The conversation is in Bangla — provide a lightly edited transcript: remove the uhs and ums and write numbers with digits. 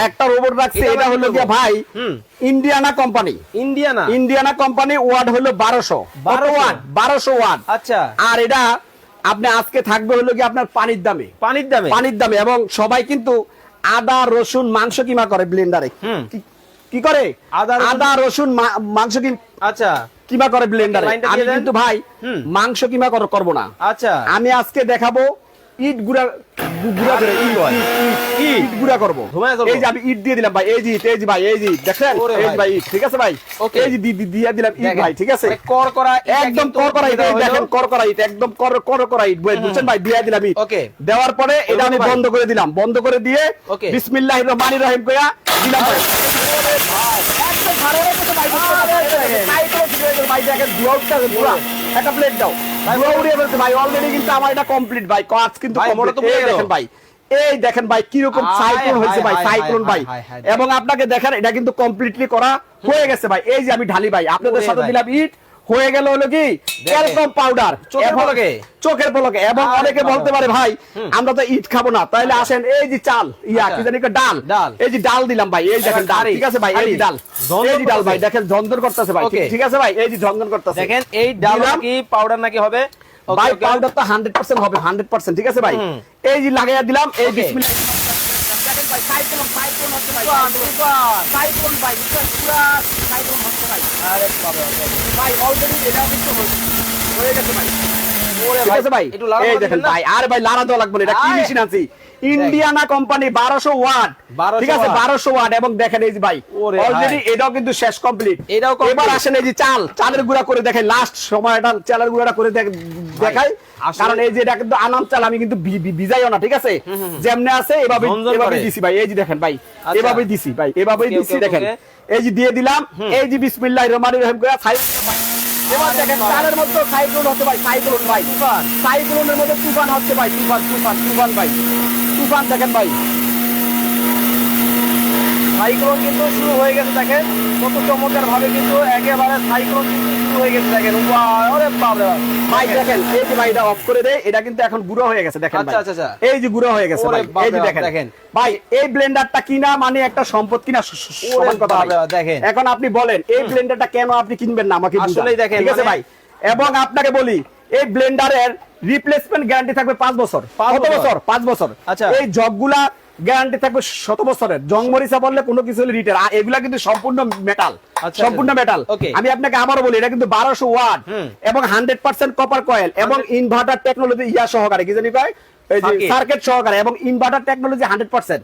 একটা রোবট রাখছে, এটা হলো গিয়া ভাই Indiana company. Indiana company, watt হলো 1200 ওয়াট, 1200 ওয়াট। আচ্ছা, আর এটা আপনি আজকে থাকবে হলো কি আপনার পানির দামে এবং সবাই কিন্তু আদা রসুন মাংস কিমা করে ব্লেন্ডারে। কি করে? আদা রসুন মাংস আচ্ছা কিমা করে ব্লেন্ডারে। আমি কিন্তু ভাই মাংস কিমা করব না। আচ্ছা, আমি আজকে দেখাবো ইট গুড়া করে ইট গুড়া করব। এই যে আমি ইট দিয়ে দিলাম ভাই, এই যে ভাই, এই যে দেখেন, এই যে ভাই ইট, ঠিক আছে ভাই, এই যে দিয়ে দিলাম ইট ভাই, ঠিক আছে, করকরা একদম করকরা ইট, দেখেন করকরা ইট, একদম করকরা ইট বুঝছেন ভাই, দিয়ে দিলাম ইট। ওকে, দেওয়ার পরে এটা আমি বন্ধ করে দিলাম, বন্ধ করে দিয়ে বিসমিল্লাহির রহমানির রহিম কইয়া দিলাম ভাই। একদম ভালো হয়েছে ভাই, ভাই দেখেন দুয়াউটটা পুরো একটা প্লেট দাও দুয়া উড়িয়ে ফেলছে ভাই। অলরেডি কিন্তু আমার এটা কমপ্লিট ভাই, কাজ কিন্তু দেখেন ভাই, এই দেখেন ভাই কিরকম সাইক্লোন হয়েছে ভাই, সাইক্লোন ভাই। এবং আপনাকে দেখেন এটা কিন্তু কমপ্লিটলি করা হয়ে গেছে ভাই। এই যে আমি ঢালি ভাই, আপনাদের সাথে দিলাম ইট, হয়ে গেল হলো কি ক্যালসিয়াম পাউডার চোখের পলকে। এবং অনেকে বলতে পারে ভাই আমরা তো ইট খাবো না, তাহলে আসেন এই যে চাল কি জানি ডাল, এই যে ডাল দিলাম ভাই, এই দেখেন ডাল, ঠিক আছে ভাই, এই যে ডাল, এই যে ডাল ভাই দেখেন ঝনঝন করতেছে ভাই, ঠিক আছে ভাই, এই যে ঝনঝন করতেছে দেখেন। এই ডাল কি পাউডার নাকি হবে ভাই? পাউডার তো 100% হবে, 100%, ঠিক আছে ভাই। এই যে লাগাইয়া দিলাম, এই বিসমিল্লাহ দেখেন ভাই, সাইক্লোন হচ্ছে ভাই, সাইক্লোন ভাই, পুরো সাইক্লোন হচ্ছে ভাই। আরে বাবা ভাই, অলরেডি এটা কিন্তু হয়ে গেছে ভাই। ওরে ভাই একটু লাড়া, এই দেখেন ভাই, আরে ভাই লাড়া দেওয়া লাগবে না, এটা কি মেশিন আছে? ইন্ডিয়ানা কোম্পানি 1200 ওয়াট, ঠিক আছে, 1200 ওয়াট। এবং দেখেন এই যে ভাই অলরেডি এটাও কিন্তু শেষ কমপ্লিট। এবার আসেন এই যে চালের গুঁড়া করে দেখেন, লাস্ট সময়টা চালের গুঁড়াটা করে দেখাই, কারণ এই যে এটা কিন্তু আনাম চাল, আমি কিন্তু ভিজাইও না, ঠিক আছে, যেমনে আছে এভাবে দিছি ভাই। এই যে দেখেন ভাই, এভাবে দিছি ভাই, এভাবেই দিছি দেখেন, এই যে দিয়ে দিলাম, এই যে বিসমিল্লাহির রহমানির রহিম করে এবার দেখেন চালের মধ্যে সাইক্লোন হচ্ছে ভাই, সাইক্লোন ভাই, সাইক্লোনের মধ্যে তুফান হচ্ছে ভাই, তুফান ভাই, তুফান দেখেন ভাই, সাইক্লোন কিন্তু শুরু হয়ে গেছে। দেখেন কত চমৎকার ভাবে কিন্তু একেবারে সাইক্লোন কিন্তু শুরু হয়ে গেছে। দেখেন ওরে বাপ রে ভাই, দেখেন এই যে ভাই এটা অফ করে দেয়, এটা কিন্তু এখন গুঁড়ো হয়ে গেছে দেখেন ভাই। আচ্ছা, এই যে গুঁড়ো হয়ে গেছে ভাই, এই যে দেখেন ভাই, এই ব্লেন্ডারটা কিনা মানে একটা সম্পদ কিনা সমান কথা দেখেন। এখন আপনি বলেন এই ব্লেন্ডারটা কেন আপনি কিনবেন না, আমাকে আসলেই দেখেন, ঠিক আছে ভাই। এবং আপনাকে বলি এই ব্লেন্ডারের রিপ্লেসমেন্ট গ্যারান্টি থাকবে 5 বছর। কত বছর? 5 বছর। আচ্ছা, এই জগগুলা গ্যারান্টি থাকবে 100 বছরের। জং মরিচা বললে কোনো কিছু রিটার, এগুলা কিন্তু সম্পূর্ণ মেটাল, সম্পূর্ণ মেটাল। আমি আপনাকে আবারও বলি এটা কিন্তু 1200 ওয়াট এবং 100% কপার কয়েল এবং ইনভার্টার টেকনোলজি সহকারে, কি জানি কয়, এই যে সার্কিট সহকারে এবং ইনভার্টার টেকনোলজি 100%।